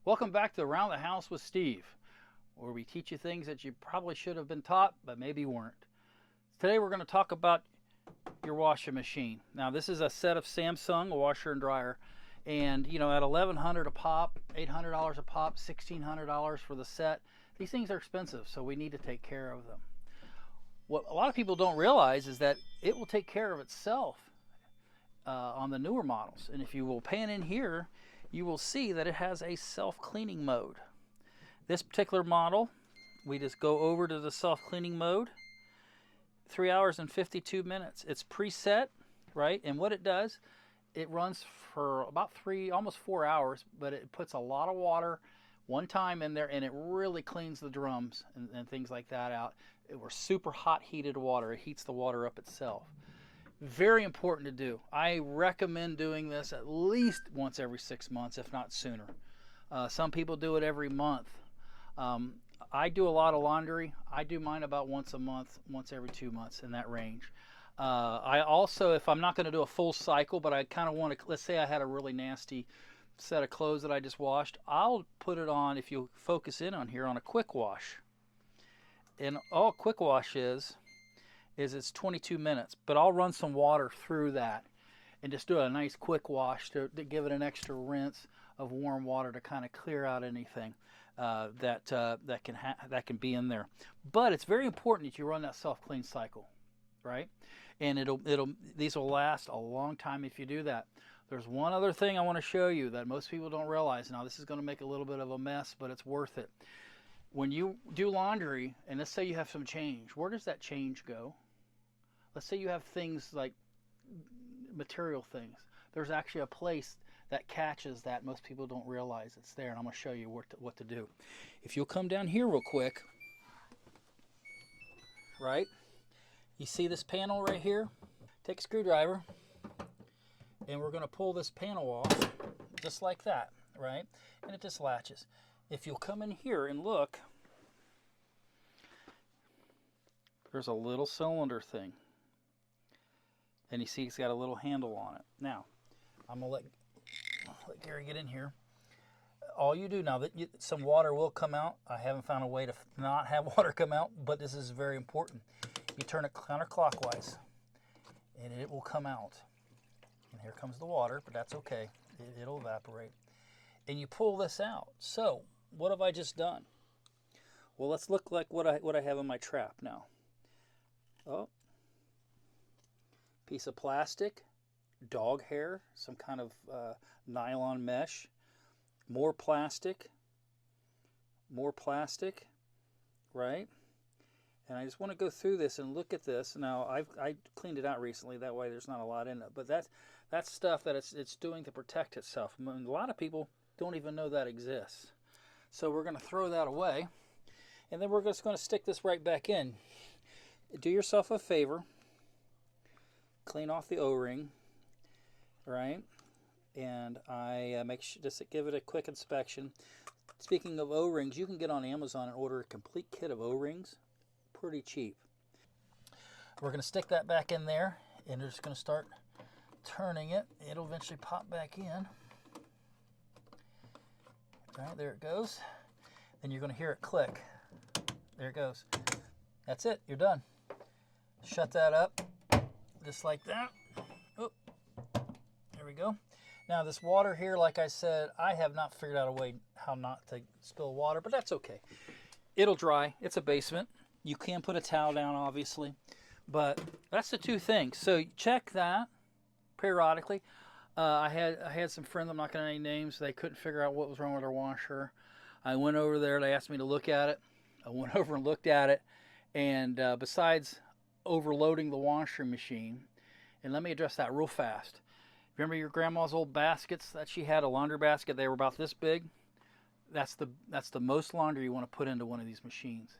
Welcome back to Around the House with Steve, where we teach you things that you probably should have been taught, but maybe weren't. Today we're going to talk about your washing machine. Now this is a set of Samsung washer and dryer, and at $1,100 a pop, $800 a pop, $1,600 for the set, these things are expensive, so we need to take care of them. What a lot of people don't realize is that it will take care of itself on the newer models, and if you will pan in here, you will see that it has a self-cleaning mode. This particular model, we just go over to the self-cleaning mode, 3 hours and 52 minutes. It's preset, right? And what it does, it runs for about almost 4 hours, but it puts a lot of water one time in there, and it really cleans the drums and things like that out. It was super hot heated water. It heats the water up itself. Very important to do. I recommend doing this at least once every 6 months, if not sooner. Some people do it every month. I do a lot of laundry. I do mine about once a month, once every 2 months, in that range. I also, if I'm not going to do a full cycle, but I kind of want to, let's say I had a really nasty set of clothes that I just washed, I'll put it on, if you focus in on here, on a quick wash. And all quick wash is it's 22 minutes, but I'll run some water through that and just do a nice quick wash to give it an extra rinse of warm water to kind of clear out anything that can be in there. But it's very important that you run that self-clean cycle, right? And these will last a long time if you do that. There's one other thing I want to show you that most people don't realize. Now this is going to make a little bit of a mess, but it's worth it. When you do laundry, and let's say you have some change, where does that change go? Let's say you have things like material things. There's actually a place that catches that. Most people don't realize it's there, and I'm going to show you what to do. If you'll come down here real quick, right? You see this panel right here? Take a screwdriver, and we're going to pull this panel off just like that, right? And it just latches. If you'll come in here and look, there's a little cylinder thing. And you see it's got a little handle on it. Now, I'm going to let Gary get in here. All you do now, that some water will come out. I haven't found a way to not have water come out, but this is very important. You turn it counterclockwise, and it will come out. And here comes the water, but that's okay. It'll evaporate. And you pull this out. So, what have I just done? Well, let's look like what I have in my trap now. Oh. Piece of plastic, dog hair, some kind of nylon mesh, more plastic, right? And I just want to go through this and look at this. Now, I cleaned it out recently, that way there's not a lot in it, but that's stuff that it's doing to protect itself. I mean, a lot of people don't even know that exists. So we're going to throw that away, and then we're just going to stick this right back in. Do yourself a favor. Clean off the O-ring, right? And I just give it a quick inspection. Speaking of O-rings, you can get on Amazon and order a complete kit of O-rings, pretty cheap. We're going to stick that back in there, and we're just going to start turning it. It'll eventually pop back in. Right, there it goes. Then you're going to hear it click. There it goes. That's it. You're done. Shut that up. Just like that. Oh, there we go. Now this water here, like I said, I have not figured out a way how not to spill water, but that's okay. It'll dry. It's a basement. You can put a towel down, obviously, but that's the two things. So check that periodically. I had some friends, I'm not going to name names, they couldn't figure out what was wrong with their washer. I went over there. They asked me to look at it. I went over and looked at it, and besides overloading the washing machine, and let me address that real fast. Remember your grandma's old baskets that she had, a laundry basket? They were about this big. That's the most laundry you want to put into one of these machines.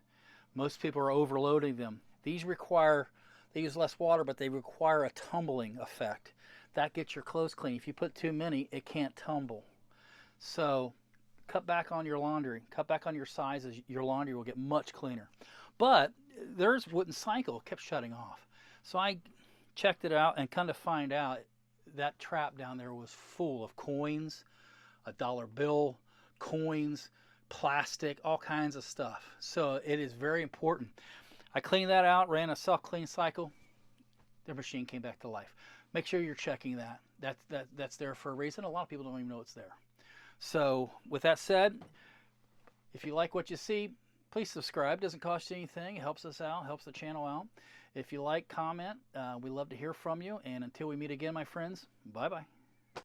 Most people are overloading them. They use less water, but they require a tumbling effect. That gets your clothes clean. If you put too many, it can't tumble. So cut back on your laundry. Cut back on your sizes. Your laundry will get much cleaner. But theirs wouldn't cycle. It kept shutting off. So I checked it out and kind of find out that trap down there was full of coins, a dollar bill, coins, plastic, all kinds of stuff. So it is very important. I cleaned that out, ran a self-clean cycle. The machine came back to life. Make sure you're checking that. That's there for a reason. A lot of people don't even know it's there. So with that said, if you like what you see, please subscribe. It doesn't cost you anything. It helps us out, helps the channel out. If you like, comment. We love to hear from you. And until we meet again, my friends, bye-bye.